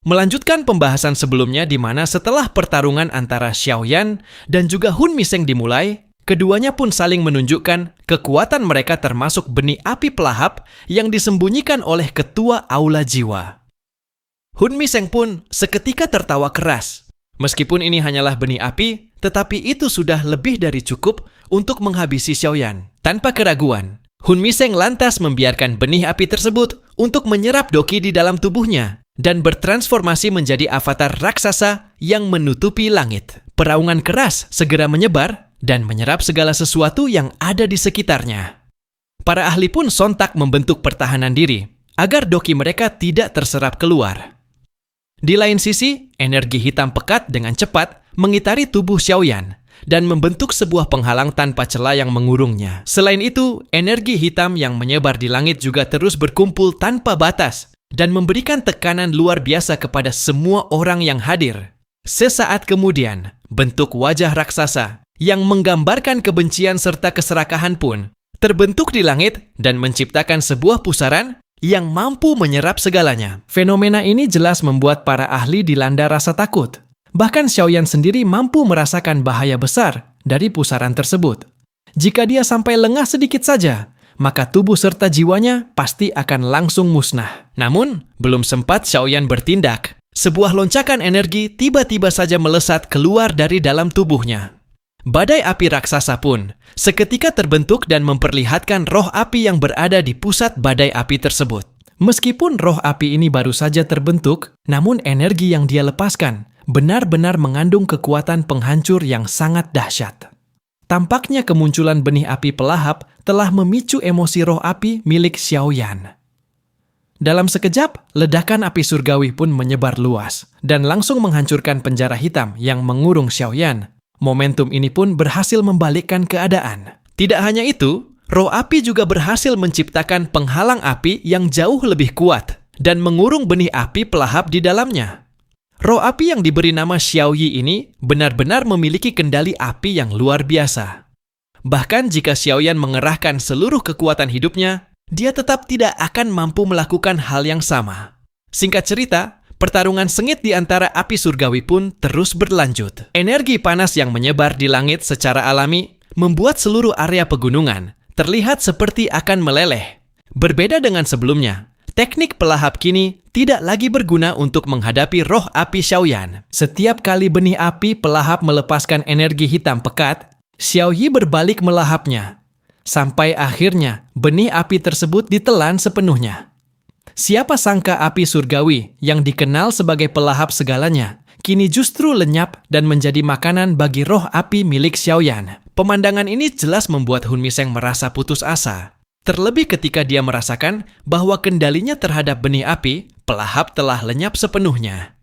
Melanjutkan pembahasan sebelumnya di mana setelah pertarungan antara Xiaoyan dan juga Hun Miseng dimulai, keduanya pun saling menunjukkan kekuatan mereka termasuk benih api pelahap yang disembunyikan oleh ketua Aula Jiwa. Hun Miseng pun seketika tertawa keras. Meskipun ini hanyalah benih api, tetapi itu sudah lebih dari cukup untuk menghabisi Xiaoyan. Tanpa keraguan, Hun Miseng lantas membiarkan benih api tersebut untuk menyerap Doqi di dalam tubuhnya dan bertransformasi menjadi avatar raksasa yang menutupi langit. Peraungan keras segera menyebar dan menyerap segala sesuatu yang ada di sekitarnya. Para ahli pun sontak membentuk pertahanan diri agar Doqi mereka tidak terserap keluar. Di lain sisi, energi hitam pekat dengan cepat mengitari tubuh Xiaoyan dan membentuk sebuah penghalang tanpa celah yang mengurungnya. Selain itu, energi hitam yang menyebar di langit juga terus berkumpul tanpa batas dan memberikan tekanan luar biasa kepada semua orang yang hadir. Sesaat kemudian, bentuk wajah raksasa yang menggambarkan kebencian serta keserakahan pun terbentuk di langit dan menciptakan sebuah pusaran yang mampu menyerap segalanya. Fenomena ini jelas membuat para ahli dilanda rasa takut. Bahkan Xiaoyan sendiri mampu merasakan bahaya besar dari pusaran tersebut. Jika dia sampai lengah sedikit saja, maka tubuh serta jiwanya pasti akan langsung musnah. Namun, belum sempat Xiaoyan bertindak, sebuah loncakan energi tiba-tiba saja melesat keluar dari dalam tubuhnya. Badai api raksasa pun seketika terbentuk dan memperlihatkan roh api yang berada di pusat badai api tersebut. Meskipun roh api ini baru saja terbentuk, namun energi yang dia lepaskan benar-benar mengandung kekuatan penghancur yang sangat dahsyat. Tampaknya kemunculan benih api pelahap telah memicu emosi roh api milik Xiaoyan. Dalam sekejap, ledakan api surgawi pun menyebar luas dan langsung menghancurkan penjara hitam yang mengurung Xiaoyan. Momentum ini pun berhasil membalikkan keadaan. Tidak hanya itu, roh api juga berhasil menciptakan penghalang api yang jauh lebih kuat dan mengurung benih api pelahap di dalamnya. Roh api yang diberi nama Xiaoyi ini benar-benar memiliki kendali api yang luar biasa. Bahkan jika Xiaoyan mengerahkan seluruh kekuatan hidupnya, dia tetap tidak akan mampu melakukan hal yang sama. Singkat cerita, pertarungan sengit di antara api surgawi pun terus berlanjut. Energi panas yang menyebar di langit secara alami membuat seluruh area pegunungan terlihat seperti akan meleleh. Berbeda dengan sebelumnya, teknik pelahap kini tidak lagi berguna untuk menghadapi roh api Xiaoyan. Setiap kali benih api pelahap melepaskan energi hitam pekat, Xiaoyi berbalik melahapnya. Sampai akhirnya benih api tersebut ditelan sepenuhnya. Siapa sangka api surgawi yang dikenal sebagai pelahap segalanya, kini justru lenyap dan menjadi makanan bagi roh api milik Xiaoyan. Pemandangan ini jelas membuat Hun Miseng merasa putus asa. Terlebih ketika dia merasakan bahwa kendalinya terhadap benih api, pelahap telah lenyap sepenuhnya.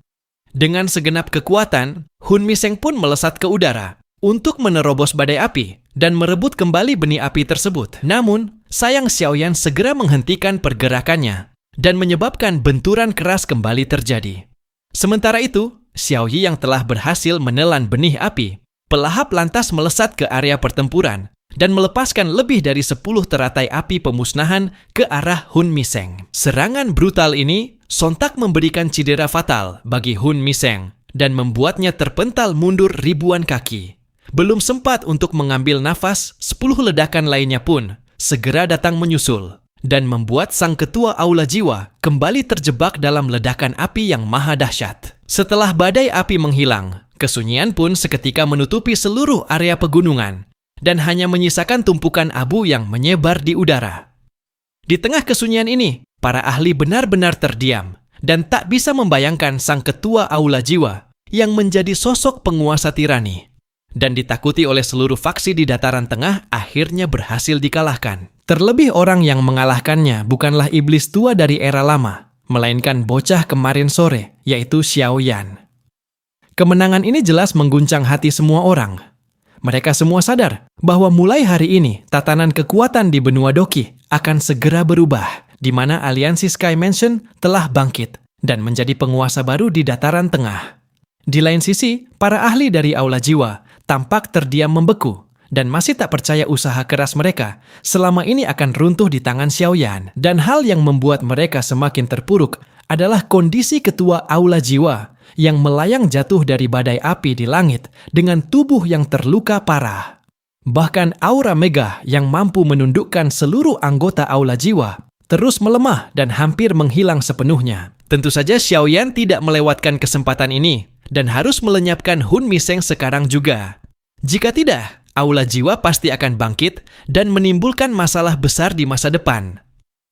Dengan segenap kekuatan, Hun Miseng pun melesat ke udara untuk menerobos badai api dan merebut kembali benih api tersebut. Namun, sayang Xiaoyan segera menghentikan pergerakannya dan menyebabkan benturan keras kembali terjadi. Sementara itu, Xiaoyi yang telah berhasil menelan benih api, pelahap lantas melesat ke area pertempuran dan melepaskan lebih dari 10 teratai api pemusnahan ke arah Hun Miseng. Serangan brutal ini sontak memberikan cedera fatal bagi Hun Miseng dan membuatnya terpental mundur ribuan kaki. Belum sempat untuk mengambil nafas, 10 ledakan lainnya pun segera datang menyusul dan membuat sang ketua Aula Jiwa kembali terjebak dalam ledakan api yang maha dahsyat. Setelah badai api menghilang, kesunyian pun seketika menutupi seluruh area pegunungan dan hanya menyisakan tumpukan abu yang menyebar di udara. Di tengah kesunyian ini, para ahli benar-benar terdiam dan tak bisa membayangkan sang ketua Aula Jiwa yang menjadi sosok penguasa tirani dan ditakuti oleh seluruh faksi di dataran tengah akhirnya berhasil dikalahkan. Terlebih orang yang mengalahkannya bukanlah iblis tua dari era lama, melainkan bocah kemarin sore, yaitu Xiaoyan. Kemenangan ini jelas mengguncang hati semua orang. Mereka semua sadar bahwa mulai hari ini tatanan kekuatan di benua Doqi akan segera berubah, di mana aliansi Sky Mansion telah bangkit dan menjadi penguasa baru di dataran tengah. Di lain sisi, para ahli dari Aula Jiwa tampak terdiam membeku dan masih tak percaya usaha keras mereka selama ini akan runtuh di tangan Xiaoyan. Dan hal yang membuat mereka semakin terpuruk adalah kondisi ketua Aula Jiwa yang melayang jatuh dari badai api di langit dengan tubuh yang terluka parah. Bahkan aura Mega yang mampu menundukkan seluruh anggota Aula Jiwa terus melemah dan hampir menghilang sepenuhnya. Tentu saja Xiaoyan tidak melewatkan kesempatan ini dan harus melenyapkan Hun Miseng sekarang juga. Jika tidak, Aula Jiwa pasti akan bangkit dan menimbulkan masalah besar di masa depan.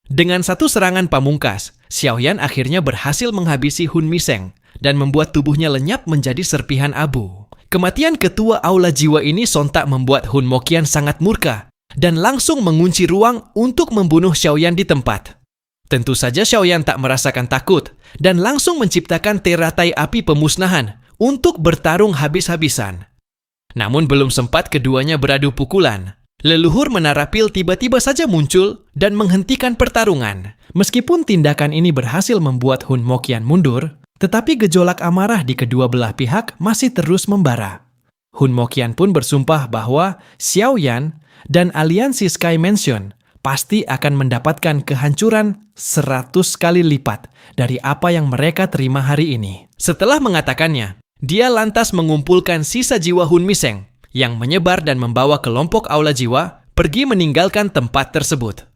Dengan satu serangan pamungkas, Xiaoyan akhirnya berhasil menghabisi Hun Miseng dan membuat tubuhnya lenyap menjadi serpihan abu. Kematian ketua Aula Jiwa ini sontak membuat Hun Moqian sangat murka dan langsung mengunci ruang untuk membunuh Xiaoyan di tempat. Tentu saja Xiaoyan tak merasakan takut dan langsung menciptakan teratai api pemusnahan untuk bertarung habis-habisan. Namun belum sempat keduanya beradu pukulan, leluhur Menara Pil tiba-tiba saja muncul dan menghentikan pertarungan. Meskipun tindakan ini berhasil membuat Hun Moqian mundur, tetapi gejolak amarah di kedua belah pihak masih terus membara. Hun Moqian pun bersumpah bahwa Xiaoyan dan aliansi Sky Mansion pasti akan mendapatkan kehancuran 100 kali lipat dari apa yang mereka terima hari ini. Setelah mengatakannya, dia lantas mengumpulkan sisa jiwa Hun Miseng yang menyebar dan membawa kelompok Aula Jiwa pergi meninggalkan tempat tersebut.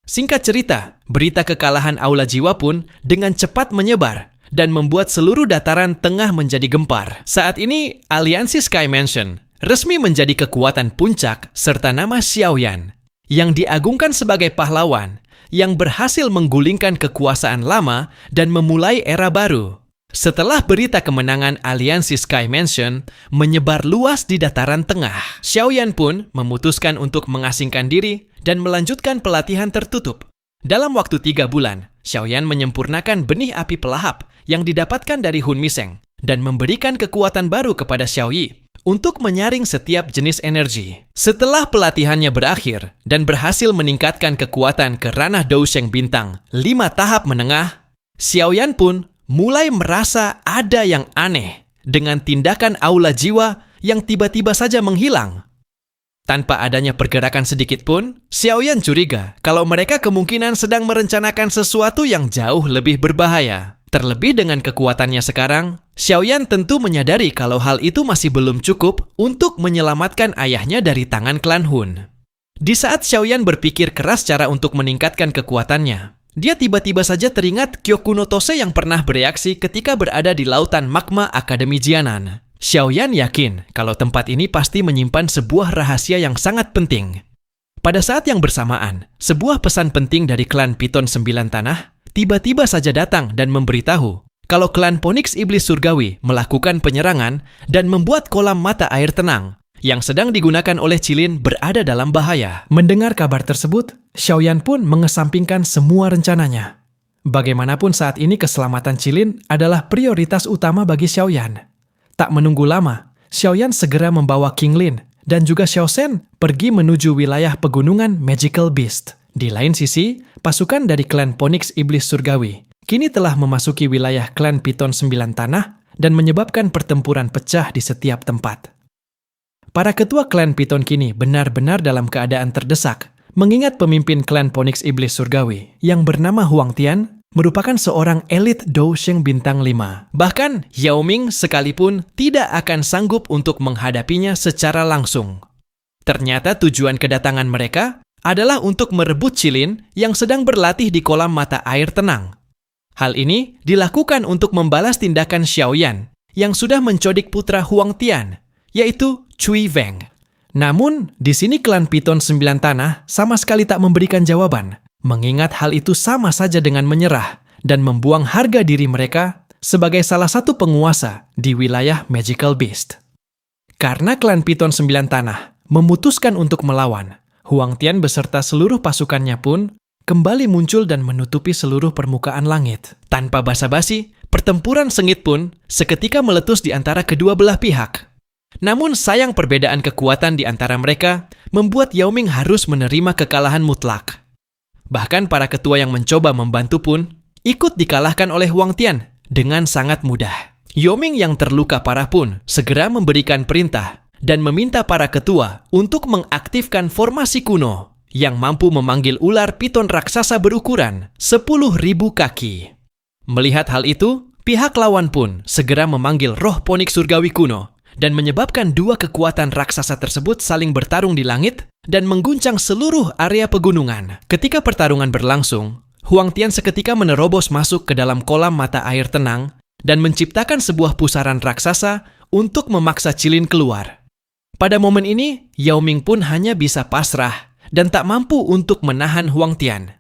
Singkat cerita, berita kekalahan Aula Jiwa pun dengan cepat menyebar dan membuat seluruh dataran tengah menjadi gempar. Saat ini, aliansi Sky Mansion resmi menjadi kekuatan puncak serta nama Xiaoyan yang diagungkan sebagai pahlawan yang berhasil menggulingkan kekuasaan lama dan memulai era baru. Setelah berita kemenangan aliansi Sky Mansion menyebar luas di dataran tengah, Xiaoyan pun memutuskan untuk mengasingkan diri dan melanjutkan pelatihan tertutup. Dalam waktu 3 bulan, Xiaoyan menyempurnakan benih api pelahap yang didapatkan dari Hun Miseng dan memberikan kekuatan baru kepada Xiao Yi untuk menyaring setiap jenis energi. Setelah pelatihannya berakhir dan berhasil meningkatkan kekuatan ke ranah Dousheng bintang 5 tahap menengah, Xiaoyan pun mulai merasa ada yang aneh dengan tindakan Aula Jiwa yang tiba-tiba saja menghilang. Tanpa adanya pergerakan sedikit pun, Xiaoyan curiga kalau mereka kemungkinan sedang merencanakan sesuatu yang jauh lebih berbahaya. Terlebih dengan kekuatannya sekarang, Xiaoyan tentu menyadari kalau hal itu masih belum cukup untuk menyelamatkan ayahnya dari tangan klan Hun. Di saat Xiaoyan berpikir keras cara untuk meningkatkan kekuatannya, dia tiba-tiba saja teringat Kyokuno Tose yang pernah bereaksi ketika berada di lautan magma Akademi Jianan. Xiaoyan yakin kalau tempat ini pasti menyimpan sebuah rahasia yang sangat penting. Pada saat yang bersamaan, sebuah pesan penting dari klan Piton 9 Tanah tiba-tiba saja datang dan memberitahu kalau klan Phoenix Iblis Surgawi melakukan penyerangan dan membuat kolam mata air tenang yang sedang digunakan oleh Qilin berada dalam bahaya. Mendengar kabar tersebut, Xiaoyan pun mengesampingkan semua rencananya. Bagaimanapun saat ini keselamatan Qilin adalah prioritas utama bagi Xiaoyan. Tak menunggu lama, Xiaoyan segera membawa King Lin dan juga Xiao Shen pergi menuju wilayah pegunungan Magical Beast. Di lain sisi, pasukan dari klan Phoenix Iblis Surgawi kini telah memasuki wilayah klan Piton 9 Tanah dan menyebabkan pertempuran pecah di setiap tempat. Para ketua klan Piton kini benar-benar dalam keadaan terdesak, mengingat pemimpin klan Phoenix Iblis Surgawi yang bernama Huang Tian merupakan seorang elit Dousheng bintang 5. Bahkan, Yao Ming sekalipun tidak akan sanggup untuk menghadapinya secara langsung. Ternyata tujuan kedatangan mereka adalah untuk merebut Qilin yang sedang berlatih di kolam mata air tenang. Hal ini dilakukan untuk membalas tindakan Xiaoyan yang sudah mencodik putra Huang Tian, yaitu Cui Weng. Namun, di sini klan Piton 9 Tanah sama sekali tak memberikan jawaban, mengingat hal itu sama saja dengan menyerah dan membuang harga diri mereka sebagai salah satu penguasa di wilayah Magical Beast. Karena klan Piton 9 Tanah memutuskan untuk melawan, Huang Tian beserta seluruh pasukannya pun kembali muncul dan menutupi seluruh permukaan langit. Tanpa basa-basi, pertempuran sengit pun seketika meletus di antara kedua belah pihak. Namun sayang perbedaan kekuatan di antara mereka membuat Yao Ming harus menerima kekalahan mutlak. Bahkan para ketua yang mencoba membantu pun ikut dikalahkan oleh Huang Tian dengan sangat mudah. Yao Ming yang terluka parah pun segera memberikan perintah dan meminta para ketua untuk mengaktifkan formasi kuno yang mampu memanggil ular piton raksasa berukuran 10.000 kaki. Melihat hal itu, pihak lawan pun segera memanggil roh ponik surgawi kuno dan menyebabkan dua kekuatan raksasa tersebut saling bertarung di langit dan mengguncang seluruh area pegunungan. Ketika pertarungan berlangsung, Huang Tian seketika menerobos masuk ke dalam kolam mata air tenang dan menciptakan sebuah pusaran raksasa untuk memaksa Qilin keluar. Pada momen ini, Yao Ming pun hanya bisa pasrah dan tak mampu untuk menahan Huang Tian.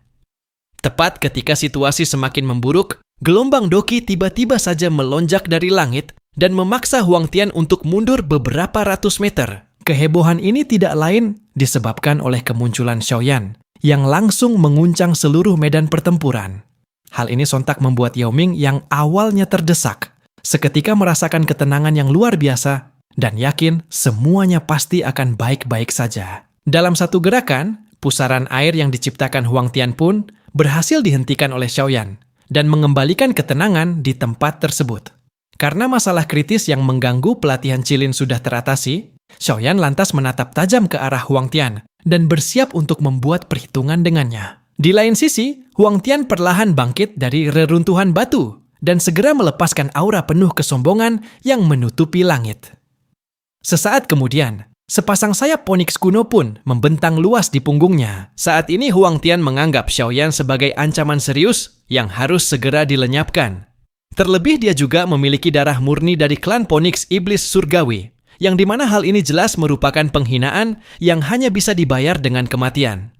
Tepat ketika situasi semakin memburuk, gelombang Doqi tiba-tiba saja melonjak dari langit dan memaksa Huang Tian untuk mundur beberapa ratus meter. Kehebohan ini tidak lain disebabkan oleh kemunculan Xiaoyan yang langsung menguncang seluruh medan pertempuran. Hal ini sontak membuat Yao Ming yang awalnya terdesak, seketika merasakan ketenangan yang luar biasa dan yakin semuanya pasti akan baik-baik saja. Dalam satu gerakan, pusaran air yang diciptakan Huang Tian pun berhasil dihentikan oleh Xiaoyan dan mengembalikan ketenangan di tempat tersebut. Karena masalah kritis yang mengganggu pelatihan Qilin sudah teratasi, Xiaoyan lantas menatap tajam ke arah Huang Tian dan bersiap untuk membuat perhitungan dengannya. Di lain sisi, Huang Tian perlahan bangkit dari reruntuhan batu dan segera melepaskan aura penuh kesombongan yang menutupi langit. Sesaat kemudian, sepasang sayap Phoenix kuno pun membentang luas di punggungnya. Saat ini Huang Tian menganggap Xiaoyan sebagai ancaman serius yang harus segera dilenyapkan. Terlebih dia juga memiliki darah murni dari klan Phoenix Iblis Surgawi, yang dimana hal ini jelas merupakan penghinaan yang hanya bisa dibayar dengan kematian.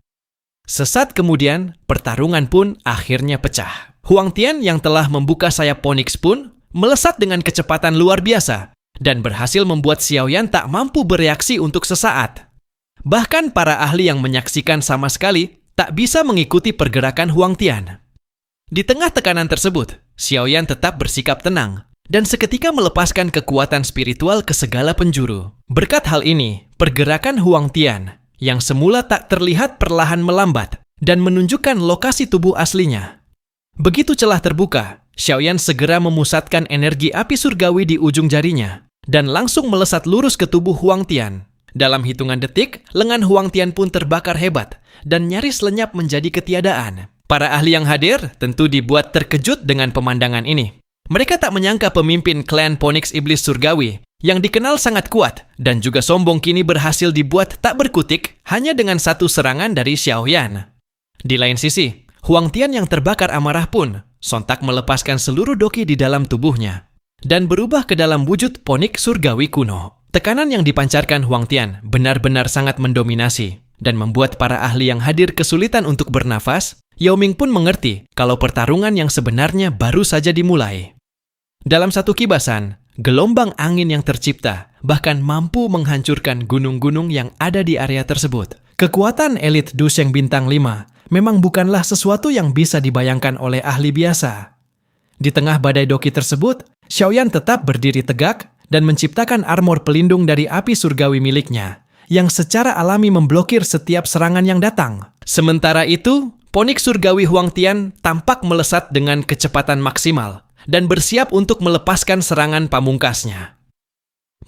Sesaat kemudian, pertarungan pun akhirnya pecah. Huang Tian yang telah membuka sayap Phoenix pun melesat dengan kecepatan luar biasa dan berhasil membuat Xiaoyan tak mampu bereaksi untuk sesaat. Bahkan para ahli yang menyaksikan sama sekali tak bisa mengikuti pergerakan Huang Tian. Di tengah tekanan tersebut, Xiaoyan tetap bersikap tenang dan seketika melepaskan kekuatan spiritual ke segala penjuru. Berkat hal ini, pergerakan Huang Tian yang semula tak terlihat perlahan melambat dan menunjukkan lokasi tubuh aslinya. Begitu celah terbuka, Xiaoyan segera memusatkan energi api surgawi di ujung jarinya dan langsung melesat lurus ke tubuh Huang Tian. Dalam hitungan detik, lengan Huang Tian pun terbakar hebat dan nyaris lenyap menjadi ketiadaan. Para ahli yang hadir tentu dibuat terkejut dengan pemandangan ini. Mereka tak menyangka pemimpin klan Phoenix Iblis Surgawi yang dikenal sangat kuat dan juga sombong kini berhasil dibuat tak berkutik hanya dengan satu serangan dari Xiaoyan. Di lain sisi, Huang Tian yang terbakar amarah pun sontak melepaskan seluruh Doqi di dalam tubuhnya dan berubah ke dalam wujud Phoenix Surgawi kuno. Tekanan yang dipancarkan Huang Tian benar-benar sangat mendominasi dan membuat para ahli yang hadir kesulitan untuk bernafas. Yao Ming pun mengerti kalau pertarungan yang sebenarnya baru saja dimulai. Dalam satu kibasan, gelombang angin yang tercipta bahkan mampu menghancurkan gunung-gunung yang ada di area tersebut. Kekuatan elit Dusheng Bintang 5 memang bukanlah sesuatu yang bisa dibayangkan oleh ahli biasa. Di tengah badai Doqi tersebut, Xiaoyan tetap berdiri tegak dan menciptakan armor pelindung dari api surgawi miliknya, yang secara alami memblokir setiap serangan yang datang. Sementara itu, Phoenix Surgawi Huang Tian tampak melesat dengan kecepatan maksimal dan bersiap untuk melepaskan serangan pamungkasnya.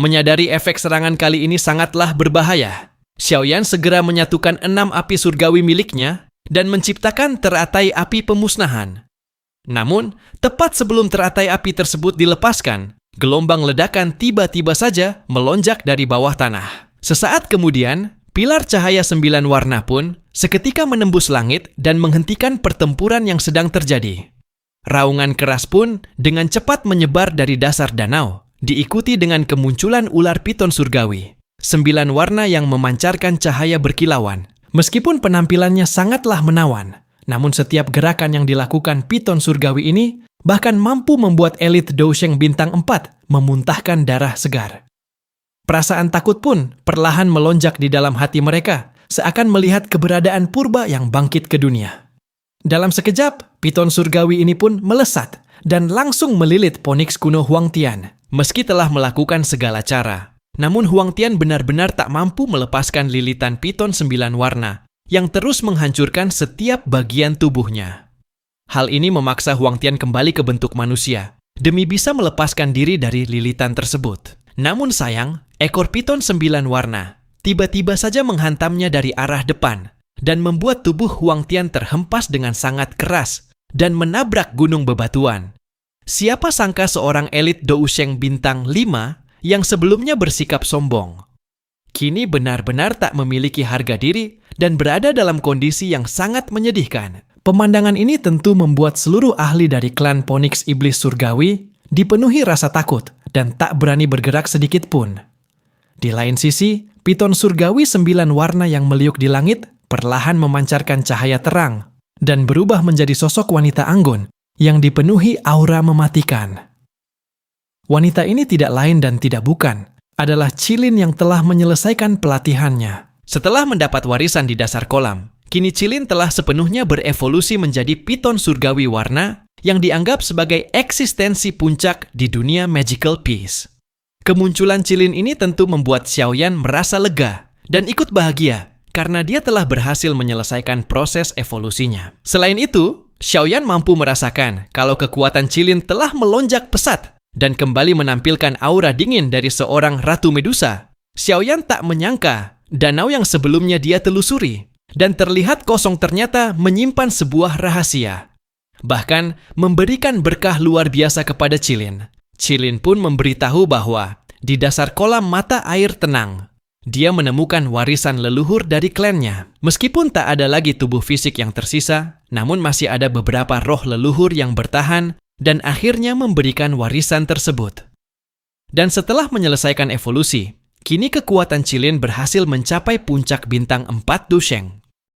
Menyadari efek serangan kali ini sangatlah berbahaya, Xiaoyan segera menyatukan 6 api surgawi miliknya dan menciptakan teratai api pemusnahan. Namun, tepat sebelum teratai api tersebut dilepaskan, gelombang ledakan tiba-tiba saja melonjak dari bawah tanah. Sesaat kemudian, pilar cahaya 9 warna pun seketika menembus langit dan menghentikan pertempuran yang sedang terjadi. Raungan keras pun dengan cepat menyebar dari dasar danau, diikuti dengan kemunculan ular piton surgawi. 9 warna yang memancarkan cahaya berkilauan. Meskipun penampilannya sangatlah menawan, namun setiap gerakan yang dilakukan piton surgawi ini bahkan mampu membuat elit Dusheng Bintang 4 memuntahkan darah segar. Perasaan takut pun perlahan melonjak di dalam hati mereka, seakan melihat keberadaan purba yang bangkit ke dunia. Dalam sekejap, piton surgawi ini pun melesat dan langsung melilit Phoenix kuno Huang Tian. Meski telah melakukan segala cara, namun Huang Tian benar-benar tak mampu melepaskan lilitan piton 9 warna yang terus menghancurkan setiap bagian tubuhnya. Hal ini memaksa Huang Tian kembali ke bentuk manusia demi bisa melepaskan diri dari lilitan tersebut. Namun sayang, ekor piton 9 warna tiba-tiba saja menghantamnya dari arah depan dan membuat tubuh Huang Tian terhempas dengan sangat keras dan menabrak gunung bebatuan. Siapa sangka seorang elit Dousheng bintang 5 yang sebelumnya bersikap sombong, kini benar-benar tak memiliki harga diri dan berada dalam kondisi yang sangat menyedihkan. Pemandangan ini tentu membuat seluruh ahli dari klan Phoenix Iblis Surgawi dipenuhi rasa takut dan tak berani bergerak sedikit pun. Di lain sisi, piton surgawi 9 warna yang meliuk di langit perlahan memancarkan cahaya terang dan berubah menjadi sosok wanita anggun yang dipenuhi aura mematikan. Wanita ini tidak lain dan tidak bukan adalah Qilin yang telah menyelesaikan pelatihannya. Setelah mendapat warisan di dasar kolam, kini Qilin telah sepenuhnya berevolusi menjadi piton surgawi warna yang dianggap sebagai eksistensi puncak di dunia Magical Peace. Kemunculan Qilin ini tentu membuat Xiaoyan merasa lega dan ikut bahagia karena dia telah berhasil menyelesaikan proses evolusinya. Selain itu, Xiaoyan mampu merasakan kalau kekuatan Qilin telah melonjak pesat dan kembali menampilkan aura dingin dari seorang Ratu Medusa. Xiaoyan tak menyangka danau yang sebelumnya dia telusuri dan terlihat kosong ternyata menyimpan sebuah rahasia. Bahkan memberikan berkah luar biasa kepada Qilin. Qilin pun memberitahu bahwa di dasar kolam mata air tenang, dia menemukan warisan leluhur dari klannya. Meskipun tak ada lagi tubuh fisik yang tersisa, namun masih ada beberapa roh leluhur yang bertahan dan akhirnya memberikan warisan tersebut. Dan setelah menyelesaikan evolusi, kini kekuatan Qilin berhasil mencapai puncak bintang 4 Dousheng.